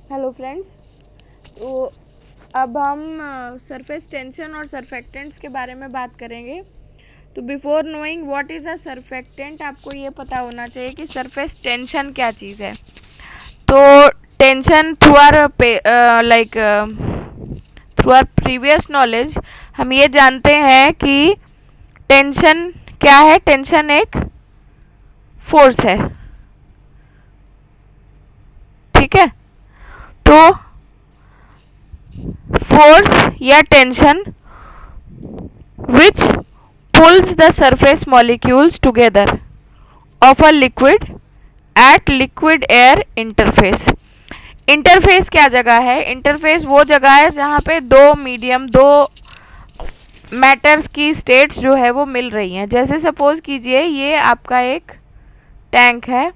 Hello friends, तो अब हम सरफेस टेंशन और सरफेक्टेंट्स के बारे में बात करेंगे। तो before knowing what is a surfactant, आपको ये पता होना चाहिए कि सरफेस टेंशन क्या चीज़ है। तो tension through our previous knowledge हम ये जानते हैं कि टेंशन क्या है। टेंशन एक फोर्स है, ठीक है। तो फोर्स या tension which pulls the surface molecules together of a liquid at liquid air interface। Interface क्या जगह है? इंटरफेस वो जगह है जहाँ पे दो मैटर्स की स्टेट्स जो है वो मिल रही हैं। जैसे सपोज कीजिए ये आपका एक टैंक है,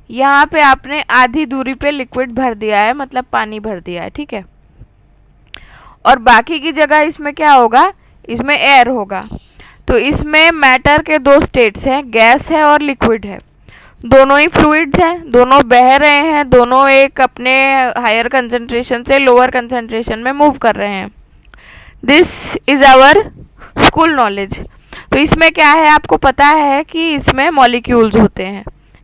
यहाँ पे आपने आधी दूरी पे लिक्विड भर दिया है, मतलब पानी भर दिया है, ठीक है। और बाकी की जगह इसमें क्या होगा? इसमें एयर होगा। तो इसमें मैटर के दो स्टेट्स हैं, गैस है और लिक्विड है। दोनों ही फ्लूइड्स हैं, दोनों बह रहे हैं, दोनों एक अपने हायर कंसंट्रेशन से लोअर कंसंट्रेशन में मूव कर रहे हैं। This is our school knowledge. तो इसमें क्या है, आपको पता है कि इसमें मॉलिक्यूल्स होते हैं,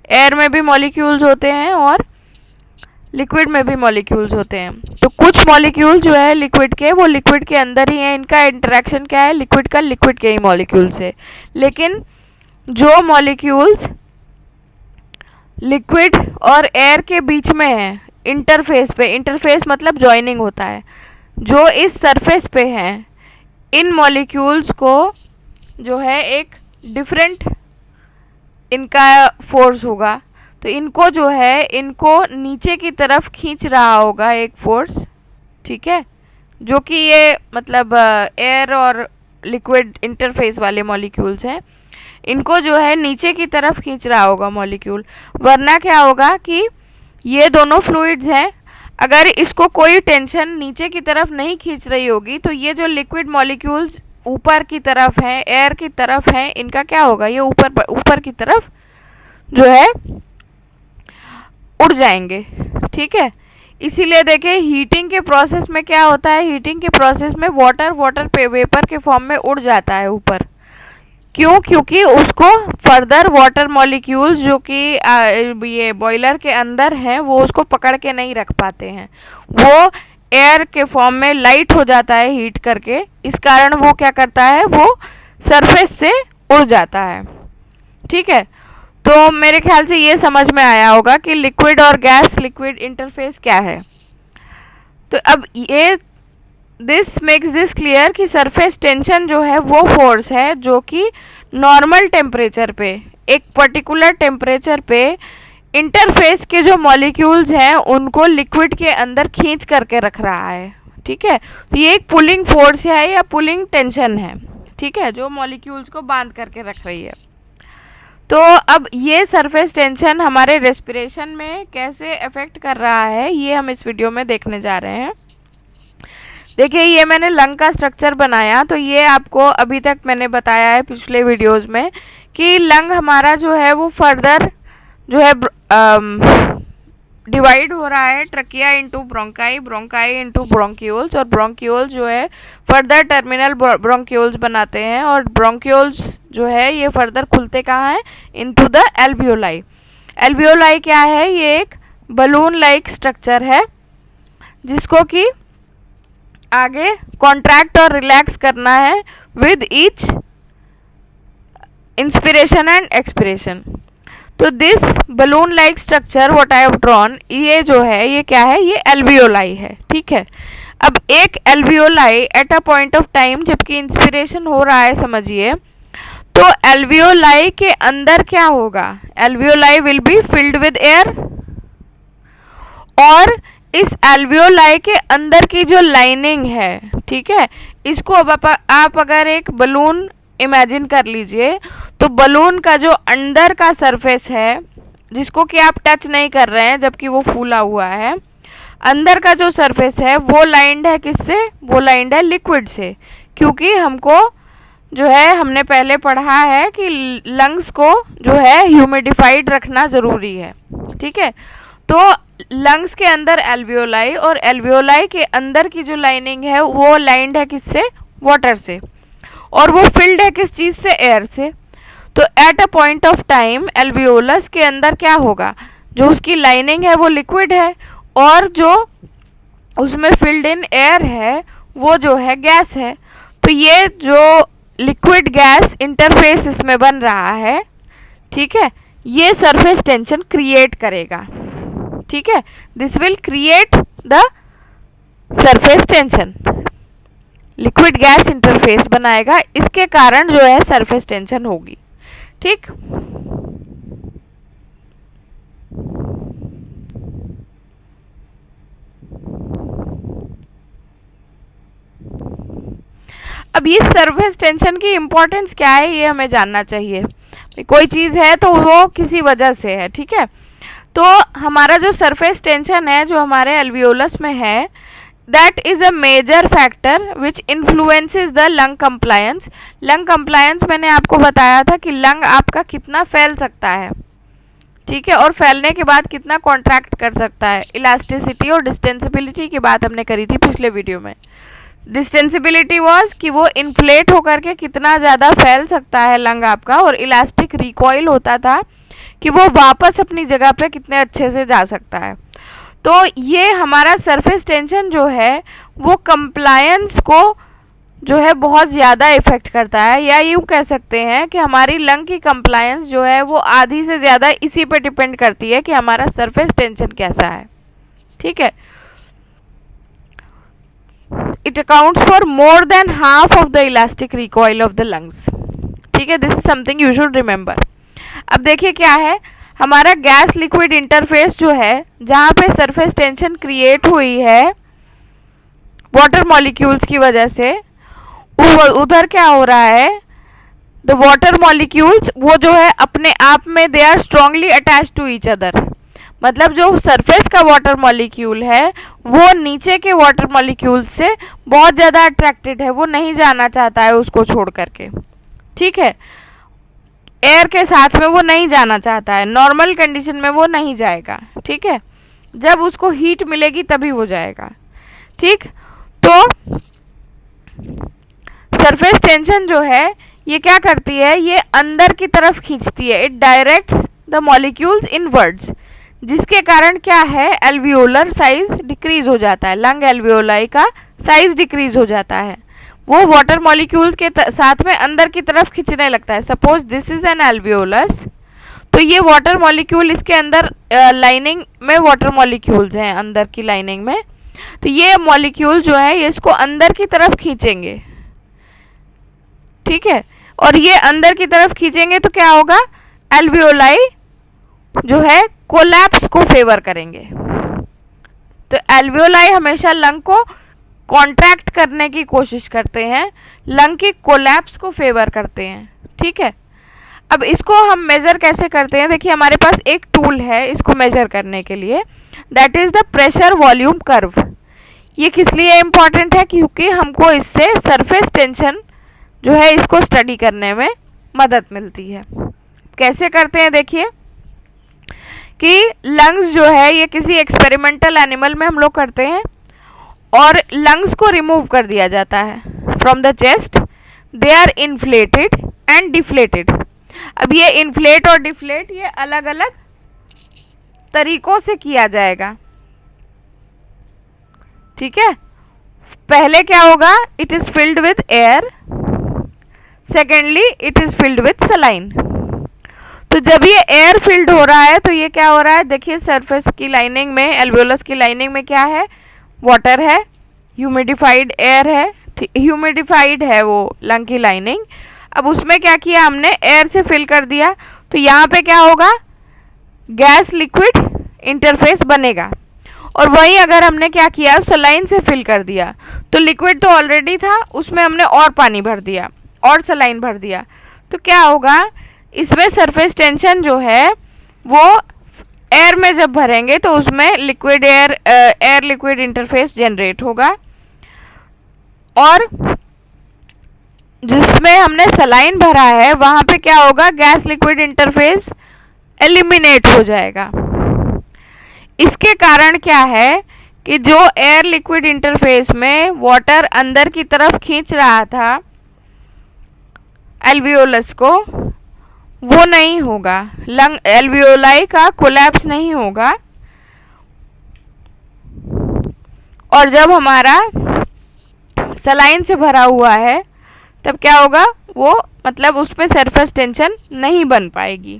एयर में भी मॉलिक्यूल्स होते हैं और लिक्विड में भी मॉलिक्यूल्स होते हैं। तो कुछ मॉलिक्यूल जो है लिक्विड के, वो लिक्विड के अंदर ही है। इनका इंटरेक्शन क्या है? लिक्विड का लिक्विड के ही मॉलिक्यूल से। लेकिन जो मॉलिक्यूल्स लिक्विड और एयर के बीच में है, इंटरफेस पे, इंटरफेस मतलब जॉइनिंग होता है, जो इस सरफेस पे हैं, इन मॉलिक्यूल्स को जो है एक डिफरेंट इनका फोर्स होगा। तो इनको जो है, इनको नीचे की तरफ खींच रहा होगा एक फोर्स, ठीक है, जो कि ये मतलब एयर और लिक्विड इंटरफेस वाले मॉलिक्यूल्स हैं, इनको जो है नीचे की तरफ खींच रहा होगा मॉलिक्यूल। वरना क्या होगा कि ये दोनों फ्लूइड्स हैं, अगर इसको कोई टेंशन नीचे की तरफ नहीं खींच रही होगी तो ये जो लिक्विड मॉलिक्यूल्स ऊपर की तरफ हैं, एयर की तरफ हैं, इनका क्या होगा? ये ऊपर की तरफ जो है उड़ जाएंगे, ठीक है। इसीलिए देखिए हीटिंग के प्रोसेस में क्या होता है, हीटिंग के प्रोसेस में वाटर पे वेपर के फॉर्म में उड़ जाता है ऊपर। क्यों? क्योंकि उसको फर्दर वाटर मॉलिक्यूल्स जो कि ये बॉयलर के अंदर हैं, वो उसको पकड़ के नहीं रख पाते हैं, वो एयर के फॉर्म में लाइट हो जाता है हीट करके। इस कारण वो क्या करता है, वो सरफेस से उड़ जाता है, ठीक है। तो मेरे ख्याल से ये समझ में आया होगा कि लिक्विड और गैस लिक्विड इंटरफेस क्या है। तो अब ये दिस मेक्स दिस क्लियर कि सरफेस टेंशन जो है वो फोर्स है जो कि नॉर्मल टेम्परेचर पे, एक पर्टिकुलर टेम्परेचर पे इंटरफेस के जो मॉलिक्यूल्स हैं उनको लिक्विड के अंदर खींच करके रख रहा है, ठीक है। तो ये एक पुलिंग फोर्स है या पुलिंग टेंशन है, ठीक है, जो मॉलिक्यूल्स को बांध करके रख रही है। तो अब ये सरफेस टेंशन हमारे रेस्पिरेशन में कैसे अफेक्ट कर रहा है, ये हम इस वीडियो में देखने जा रहे हैं। देखिए ये मैंने लंग का स्ट्रक्चर बनाया। तो ये आपको अभी तक मैंने बताया है पिछले वीडियोस में कि लंग हमारा जो है वो फर्दर जो है डिवाइड हो रहा है, trachea into bronchi, bronchi into bronchioles, और ब्रोंक्यूल्स जो है फर्दर टर्मिनल ब्रोंक्यूल्स बनाते हैं, और ब्रोंक्यूल्स जो है ये फर्दर खुलते कहाँ हैं? Into the alveoli. एल्वियोलाई क्या है? ये एक बलून लाइक स्ट्रक्चर है जिसको कि आगे कॉन्ट्रैक्ट और रिलैक्स करना है with each inspiration and expiration. तो this balloon like structure what I have drawn, ये जो है ये क्या है? ये एल्वियोलाई है, ठीक है। अब एक alveoli at a point of time जबकि इंस्पिरेशन हो रहा है, समझिए, तो एल्वियोलाई के अंदर क्या होगा? Alveoli will be filled with air, और इस एल्वियोलाई के अंदर की जो लाइनिंग है, ठीक है, इसको अब आप अगर एक बलून इमेजिन कर लीजिए, तो बलून का जो अंदर का सरफेस है जिसको कि आप टच नहीं कर रहे हैं जबकि वो फूला हुआ है, अंदर का जो सरफेस है वो लाइंड है किससे? वो लाइंड है लिक्विड से। क्योंकि हमको जो है, हमने पहले पढ़ा है कि लंग्स को जो है ह्यूमिडिफाइड रखना ज़रूरी है, ठीक है। तो लंग्स के अंदर एल्वियोलाई, और एल्वियोलाई के अंदर की जो लाइनिंग है वो लाइंड है किससे? वाटर से, और वो फिल्ड है किस चीज से? एयर से। तो at a point of time alveolus के अंदर क्या होगा? जो उसकी लाइनिंग है वो लिक्विड है, और जो उसमें फिल्ड इन एयर है वो जो है गैस है। तो ये जो लिक्विड गैस इंटरफेस इसमें बन रहा है, ठीक है, ये सरफेस टेंशन क्रिएट करेगा। ठीक है, this will create the surface tension. Liquid gas interface बनाएगा, इसके कारण जो है सरफेस टेंशन होगी। ठीक, अब ये सरफेस टेंशन की इंपॉर्टेंस क्या है ये हमें जानना चाहिए। कोई चीज़ है तो वो किसी वजह से है, ठीक है। तो हमारा जो सरफेस टेंशन है जो हमारे एल्वियोलस में है, that is a major factor which influences the lung compliance. Lung compliance मैंने आपको बताया था कि लंग आपका कितना फैल सकता है, ठीक है, और फैलने के बाद कितना कॉन्ट्रैक्ट कर सकता है। इलास्टिसिटी और डिस्टेंसिबिलिटी की बात हमने करी थी पिछले वीडियो में। डिस्टेंसिबिलिटी वॉज कि वो इन्फ्लेट होकर के कितना ज़्यादा फैल सकता है लंग आपका, और इलास्टिक रिकॉइल होता था कि वो वापस अपनी जगह पे कितने अच्छे से जा सकता है। तो ये हमारा सरफेस टेंशन जो है वो कंप्लायंस को जो है बहुत ज़्यादा इफ़ेक्ट करता है, या यूँ कह सकते हैं कि हमारी लंग की कंप्लायंस जो है वो आधी से ज़्यादा इसी पे डिपेंड करती है कि हमारा सरफेस टेंशन कैसा है। ठीक है, it accounts for more than half of the elastic recoil of the lungs। ठीक है, this is something you should remember. अब देखिए क्या है, हमारा गैस लिक्विड इंटरफेस जो है जहाँ पे सरफेस टेंशन क्रिएट हुई है वाटर मॉलिक्यूल्स की वजह से, उधर क्या हो रहा है, द वाटर मॉलिक्यूल्स वो जो है अपने आप में they are strongly attached to each other. मतलब जो सरफेस का वाटर मॉलिक्यूल है वो नीचे के वाटर मॉलिक्यूल से बहुत ज़्यादा अट्रैक्टेड है, वो नहीं जाना चाहता है उसको छोड़ करके। ठीक है, एयर के साथ में वो नहीं जाना चाहता है, नॉर्मल कंडीशन में वो नहीं जाएगा। ठीक है, जब उसको हीट मिलेगी तभी वो जाएगा। ठीक, तो सरफेस टेंशन जो है ये क्या करती है, ये अंदर की तरफ खींचती है, it directs the molecules inwards, जिसके कारण क्या है, एल्वियोलर साइज डिक्रीज हो जाता है, लंग एल्वियोलाई का साइज डिक्रीज हो जाता है, वो वाटर मॉलिक्यूल के साथ में अंदर की तरफ खींचने लगता है। Suppose this is an alveolus, तो ये वाटर मॉलिक्यूल इसके अंदर लाइनिंग में वाटर मॉलिक्यूल्स हैं अंदर की लाइनिंग में, तो ये मॉलिक्यूल जो है ये इसको अंदर की तरफ खींचेंगे। ठीक है, और ये अंदर की तरफ खींचेंगे तो क्या होगा, एल्वियोलाई जो है कोलैप्स को फेवर करेंगे। तो एल्वियोलाई हमेशा लंग को कॉन्ट्रैक्ट करने की कोशिश करते हैं, लंग की कोलैप्स को फेवर करते हैं। ठीक है, अब इसको हम मेजर कैसे करते हैं, देखिए हमारे पास एक टूल है इसको मेजर करने के लिए, that is the pressure volume curve. ये किस लिए इम्पॉर्टेंट है, क्योंकि हमको इससे सरफेस टेंशन जो है इसको स्टडी करने में मदद मिलती है। कैसे करते हैं, देखिए कि लंग्स जो है ये किसी एक्सपेरिमेंटल एनिमल में हम लोग करते हैं, और लंग्स को रिमूव कर दिया जाता है from the chest, they are inflated and deflated. अब ये इन्फ्लेट और डिफ्लेट ये अलग अलग तरीकों से किया जाएगा। ठीक है, पहले क्या होगा, it is filled with air, secondly it is filled with saline. तो जब ये एयर फिल्ड हो रहा है तो ये क्या हो रहा है, देखिए सरफेस की लाइनिंग में, एल्वियोलस की लाइनिंग में क्या है, वाटर है, ह्यूमिडिफाइड एयर है, ह्यूमिडिफाइड है वो लंग की लाइनिंग। अब उसमें क्या किया हमने, एयर से फिल कर दिया, तो यहाँ पे क्या होगा, गैस लिक्विड इंटरफेस बनेगा। और वही अगर हमने क्या किया, सलाइन से फिल कर दिया, तो लिक्विड तो ऑलरेडी था, उसमें हमने और पानी भर दिया और सलाइन भर दिया, तो क्या होगा, इसमें सरफेस टेंशन जो है वो एयर में जब भरेंगे तो उसमें liquid air liquid interface generate होगा, और जिसमें हमने सलाइन भरा है वहाँ पे क्या होगा, गैस लिक्विड इंटरफेस एलिमिनेट हो जाएगा। इसके कारण क्या है कि जो एयर लिक्विड इंटरफेस में वाटर अंदर की तरफ खींच रहा था एल्वियोलस को, वो नहीं होगा, लंग एल्वियोलाई का कोलैप्स नहीं होगा। और जब हमारा सलाइन से भरा हुआ है तब क्या होगा, वो मतलब उस पर सरफेस टेंशन नहीं बन पाएगी।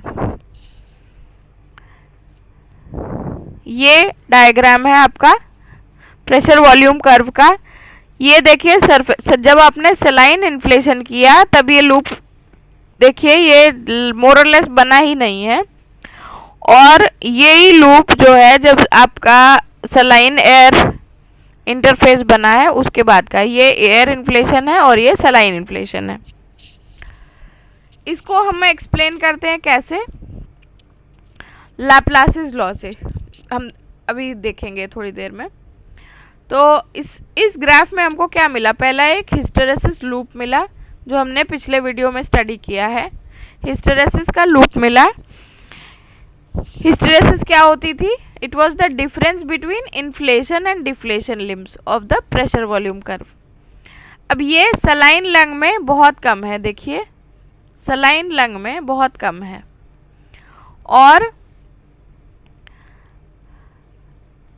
ये डायग्राम है आपका प्रेशर वॉल्यूम कर्व का। ये देखिए जब आपने सलाइन इन्फ्लेशन किया तब ये लूप देखिए ये मोरलेस बना ही नहीं है, और यही लूप जो है जब आपका सलाइन एयर इंटरफेस बना है उसके बाद का, ये एयर इन्फ्लेशन है और ये सलाइन इन्फ्लेशन है। इसको हम एक्सप्लेन करते हैं कैसे, लैप्लासिस लॉ से, हम अभी देखेंगे थोड़ी देर में। तो इस ग्राफ में हमको क्या मिला, पहला एक हिस्टेरेसिस लूप मिला जो हमने पिछले वीडियो में स्टडी किया है। हिस्टेरेसिस का लूप मिला। हिस्टेरेसिस क्या होती थी, it was the difference between inflation and deflation limbs of the pressure volume curve. अब ये सलाइन लंग में बहुत कम है, देखिए सलाइन लंग में बहुत कम है, और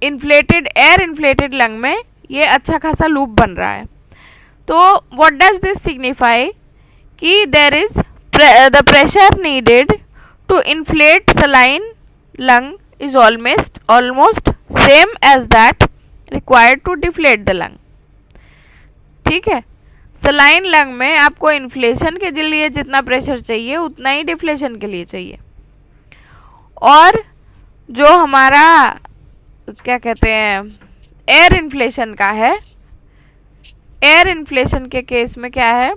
इन्फ्लेटेड एयर इन्फ्लेटेड लंग में ये अच्छा खासा लूप बन रहा है। तो व्हाट डज दिस सिग्निफाई कि there is the pressure needed to inflate saline lung is almost same as that required to deflate the lung. ठीक है, सलाइन लंग में आपको इन्फ्लेशन के लिए जितना प्रेशर चाहिए उतना ही डिफ्लेशन के लिए चाहिए। और जो हमारा क्या कहते हैं एयर इन्फ्लेशन का है, एयर इन्फ्लेशन के केस में क्या है,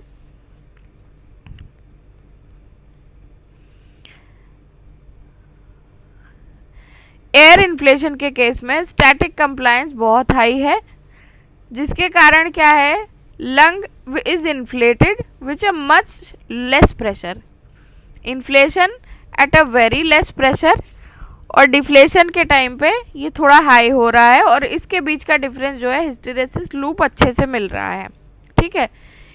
एयर इन्फ्लेशन के केस में स्टैटिक कंप्लायंस बहुत हाई है, जिसके कारण क्या है lung is inflated which a much less pressure, inflation at a very less pressure, और डिफ्लेशन के टाइम पे ये थोड़ा हाई हो रहा है, और इसके बीच का डिफरेंस जो है हिस्टेरेसिस लूप अच्छे से मिल रहा है। ठीक है,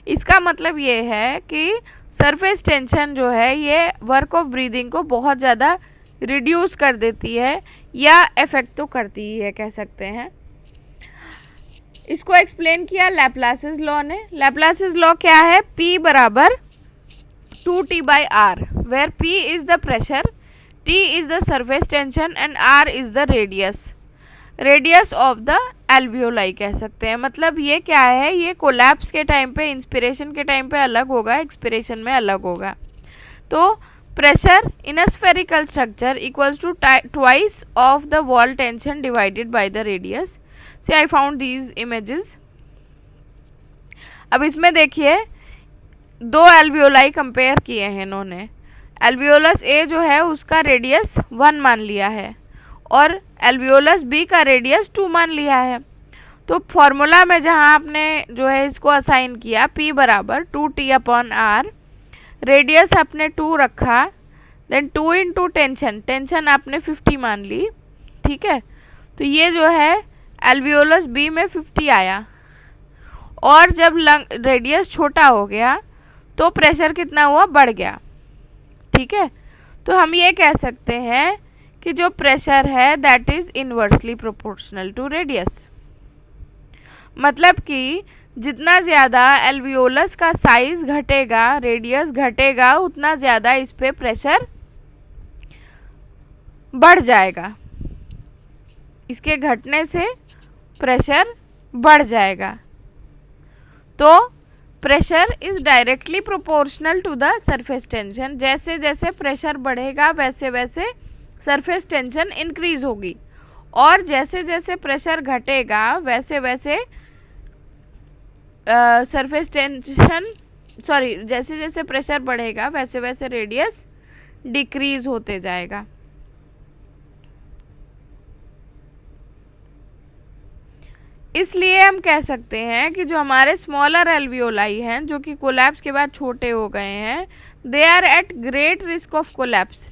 इसका मतलब ये है कि सरफेस टेंशन जो है ये वर्क ऑफ ब्रीदिंग को बहुत ज़्यादा रिड्यूस कर देती है, या इफेक्ट तो करती ही है कह सकते हैं। इसको एक्सप्लेन किया लैप्लासिस लॉ ने। लैप्लासिस लॉ क्या है, P बराबर 2T/R, where P is the pressure, T is the surface tension and R is the radius of the alveoli कह सकते हैं। मतलब ये क्या है, ये कोलैप्स के टाइम पे, इंस्पिरेशन के टाइम पे अलग होगा, एक्सपिरेशन में अलग होगा। तो pressure in a spherical structure equals to twice of the wall tension divided by the radius. See I found these images. अब इसमें देखिए दो एल्वियोलाई कंपेयर किए हैं इन्होंने। एल्वियोलस ए जो है उसका रेडियस 1 मान लिया है, और एल्वियोलस बी का रेडियस 2 मान लिया है। तो फॉर्मूला में जहाँ आपने जो है इसको असाइन किया P बराबर 2T/R, रेडियस आपने 2 रखा, देन 2 इंटू टेंशन, टेंशन आपने 50 मान ली। ठीक है, तो ये जो है एल्वियोलस बी में 50 आया, और जब रेडियस छोटा हो गया तो प्रेशर कितना हुआ, बढ़ गया। ठीक है, तो हम ये कह सकते हैं कि जो प्रेशर है that is inversely proportional to radius. मतलब कि जितना ज़्यादा एल्वियोलस का साइज घटेगा, रेडियस घटेगा, उतना ज़्यादा इस पे प्रेशर बढ़ जाएगा, इसके घटने से प्रेशर बढ़ जाएगा। तो pressure is directly proportional to the surface tension. जैसे जैसे प्रेशर बढ़ेगा वैसे वैसे सरफेस टेंशन इंक्रीज होगी, और जैसे जैसे प्रेशर घटेगा वैसे वैसे सरफेस टेंशन जैसे जैसे प्रेशर बढ़ेगा वैसे वैसे रेडियस डिक्रीज होते जाएगा। इसलिए हम कह सकते हैं कि जो हमारे स्मॉलर एल्वियोलाई हैं जो कि कोलैप्स के बाद छोटे हो गए हैं, they are at great risk of collapse.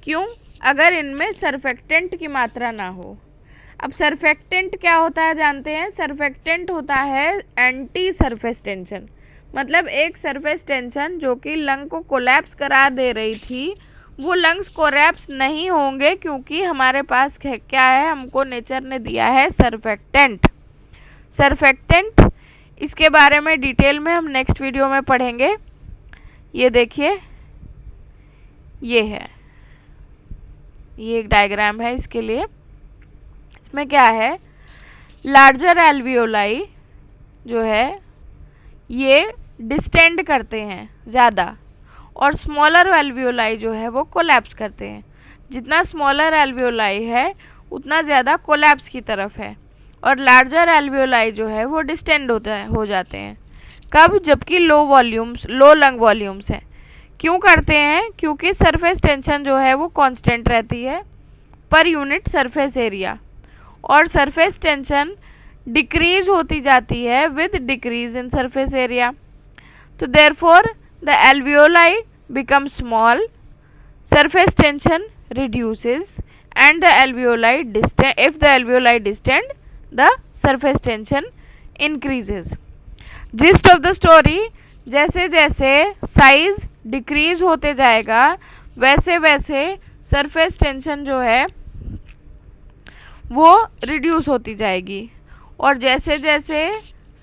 क्यों? अगर इनमें सरफेक्टेंट की मात्रा ना हो, अब सरफेक्टेंट क्या होता है जानते हैं? सरफेक्टेंट होता है एंटी सरफेस टेंशन, मतलब एक सरफेस टेंशन जो कि लंग को कोलैप्स करा दे रही थी, वो लंग्स कोलैप्स नहीं होंगे क्योंकि हमारे पास क्या है, हमको नेचर ने दिया है सरफेक्टेंट। सरफेक्टेंट, इसके बारे में डिटेल में हम नेक्स्ट वीडियो में पढ़ेंगे। ये देखिए, ये है, ये एक डायग्राम है इसके लिए। इसमें क्या है, लार्जर एल्वियोलाई जो है ये डिस्टेंड करते हैं ज़्यादा, और स्मॉलर एल्वियोलाई जो है वो कोलैप्स करते हैं। जितना स्मॉलर एल्वियोलाई है उतना ज़्यादा कोलैप्स की तरफ है, और लार्जर एल्वियोलाई जो है वो डिस्टेंड हो जाते हैं। कब? जबकि लो लंग वॉल्यूम्स हैं। क्यों करते हैं? क्योंकि सरफेस टेंशन जो है वो कांस्टेंट रहती है पर यूनिट सरफेस एरिया, और सरफेस टेंशन डिक्रीज होती जाती है with decrease in surface area. तो therefore the alveoli become small, surface tension reduces, and the alveoli distend. If the alveoli distend, the surface tension increases. Gist of the story, जैसे जैसे size decrease होते जाएगा वैसे वैसे surface tension जो है वो रिड्यूस होती जाएगी, और जैसे जैसे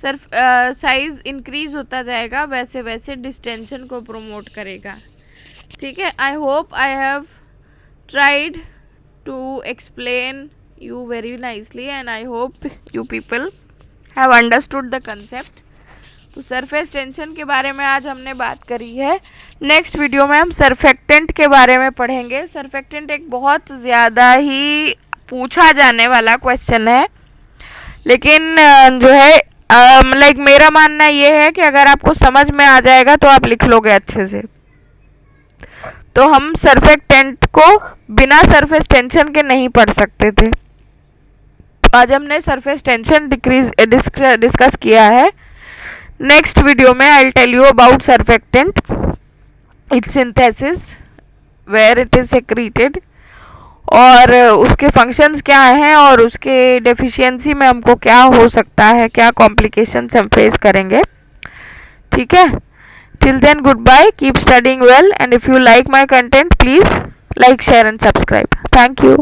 साइज इंक्रीज होता जाएगा वैसे वैसे डिस्टेंशन को प्रोमोट करेगा। ठीक है, I hope I have tried to explain you very nicely and I hope you people have understood the concept. तो सरफेस टेंशन के बारे में आज हमने बात करी है। नेक्स्ट वीडियो में हम सरफेक्टेंट के बारे में पढ़ेंगे। सरफेक्टेंट एक बहुत ज़्यादा ही पूछा जाने वाला क्वेश्चन है, लेकिन जो है लाइक मेरा मानना ये है कि अगर आपको समझ में आ जाएगा तो आप लिख लोगे अच्छे से। तो हम सरफेक्टेंट को बिना सरफेस टेंशन के नहीं पढ़ सकते थे। आज हमने सरफेस टेंशन डिस्कस किया है। नेक्स्ट वीडियो में I will tell you about surfactant, its synthesis, where it is secreted, और उसके फंक्शंस क्या हैं, और उसके डेफिशिएंसी में हमको क्या हो सकता है, क्या कॉम्प्लिकेशंस हम फेस करेंगे। ठीक है, till then goodbye, keep studying well, and if you like my content please like, share and subscribe. Thank you.